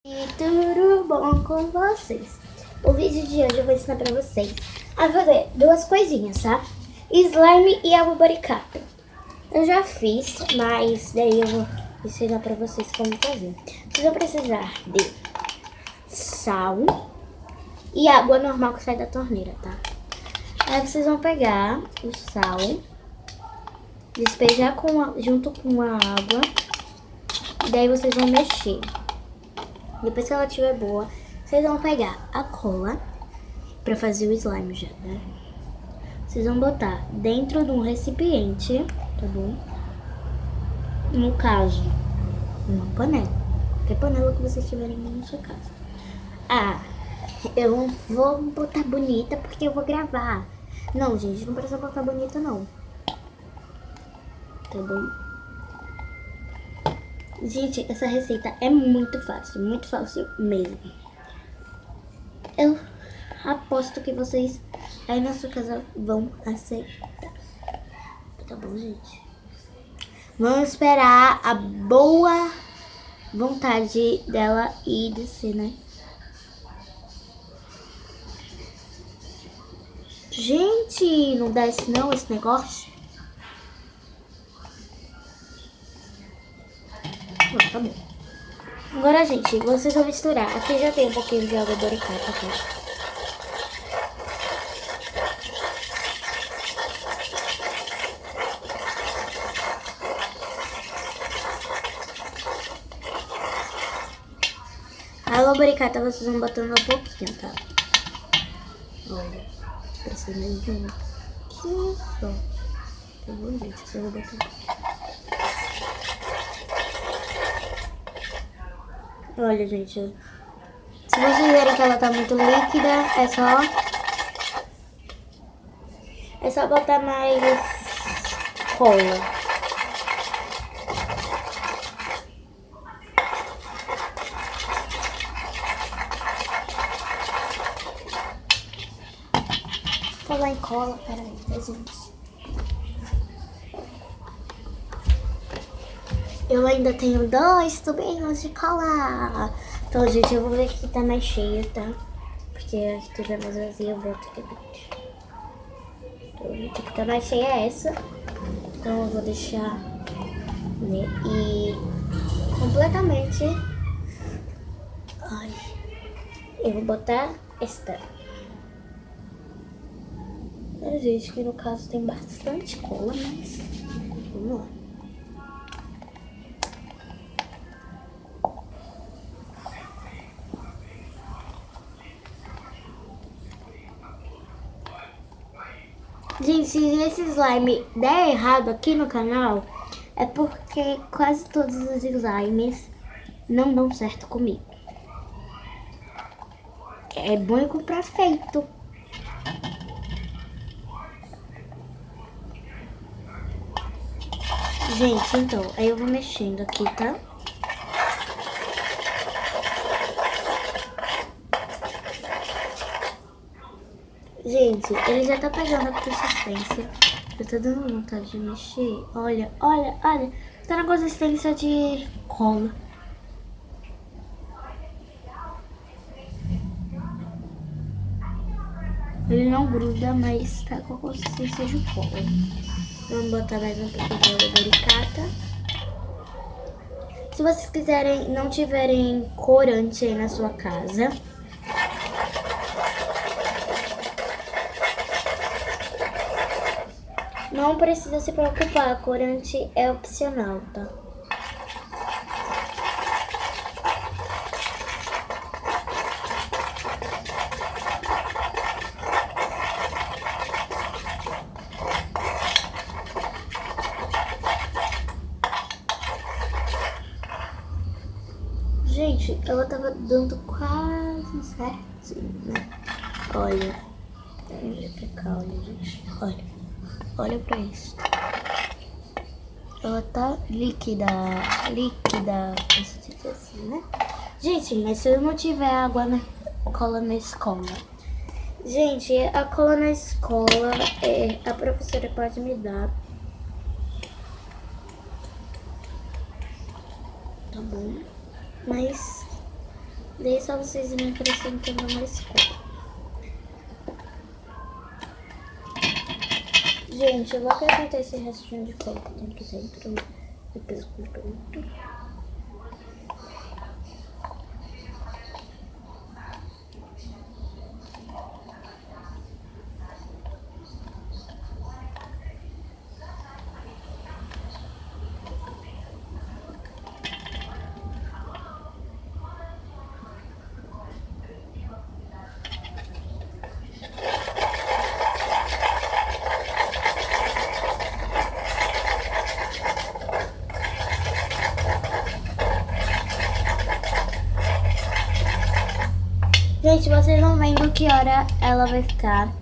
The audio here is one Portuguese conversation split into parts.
E tudo bom com vocês? O vídeo de hoje eu vou ensinar pra vocês a fazer duas coisinhas, tá? Slime e água boricato. Eu já fiz, mas daí eu vou ensinar pra vocês como fazer. Vocês vão precisar de sal e água normal que sai da torneira, tá? Aí vocês vão pegar o sal, despejar junto com a água, e daí vocês vão mexer. Depois que ela estiver boa, vocês vão pegar a cola pra fazer o slime já, né? Vocês vão botar dentro de um recipiente, tá bom? No caso, uma panela. Qualquer panela que vocês tiverem na sua casa. Ah, eu vou botar bonita porque eu vou gravar. Não, gente, não precisa botar bonita não. Tá bom? Gente, essa receita é muito fácil mesmo. Eu aposto que vocês aí na sua casa vão aceitar. Tá bom, gente? Vamos esperar a boa vontade dela ir descer, né? Gente, não desce não esse negócio? Tá bom. Agora, gente, vocês vão misturar. Aqui já tem um pouquinho de água boricata, tá? A água boricata vocês vão botando um pouquinho, tá? Olha, precisa de um pouquinho só. Tá bom, gente? Vocês vão botar. Olha, gente, se vocês verem que ela tá muito líquida, é só botar mais cola. Falar em cola, peraí, gente. Eu ainda tenho 2 tubinhos de cola. Então, gente, eu vou ver que tá mais cheio, tá? Porque se tiver mais vazio, eu volto aqui dentro. Então, gente, que tá mais cheia é essa. Então, eu vou deixar, né? E completamente... Ai, eu vou botar esta. Gente, que no caso tem bastante cola, mas... Vamos lá. Gente, se esse slime der errado aqui no canal, é porque quase todos os slimes não dão certo comigo. É bom eu comprar feito. Gente, então, aí eu vou mexendo aqui, tá? Gente, ele já tá pegando a consistência. Eu tô dando vontade de mexer. Olha. Tá na consistência de cola. Ele não gruda, mas tá com a consistência de cola. Vamos botar mais um pouquinho de água boricata. Se vocês quiserem, não tiverem corante aí na sua casa, não precisa se preocupar, corante é opcional, tá? Gente, ela tava dando quase certinho, né? Olha pra cá, olha, gente. Olha pra isso. Ela tá líquida, posso dizer assim, né? Gente, mas se eu não tiver água cola na escola... Gente, a cola na escola, a professora pode me dar. Tá bom? Mas Daí é só vocês irem acrescentando mais cor. Gente, eu vou acrescentar esse restinho de cor que tem aqui dentro. Depois com tudo. Gente, vocês vão vendo que hora ela vai ficar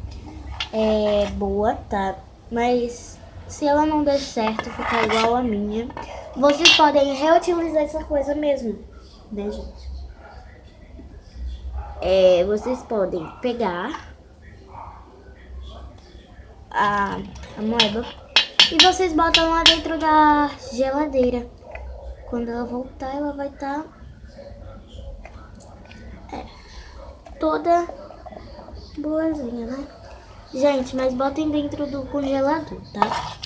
boa, tá? Mas se ela não der certo, ficar igual a minha, vocês podem reutilizar essa coisa mesmo, né, gente? Vocês podem pegar a moeba e vocês botam lá dentro da geladeira. Quando ela voltar, ela vai estar toda boazinha, né? Gente, mas botem dentro do congelador, tá?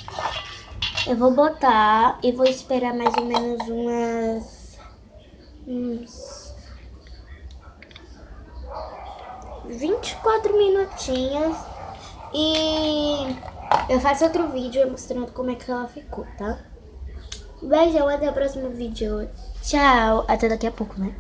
Eu vou botar e vou esperar mais ou menos uns 24 minutinhos. E eu faço outro vídeo mostrando como é que ela ficou, tá? Beijão, até o próximo vídeo. Tchau, até daqui a pouco, né?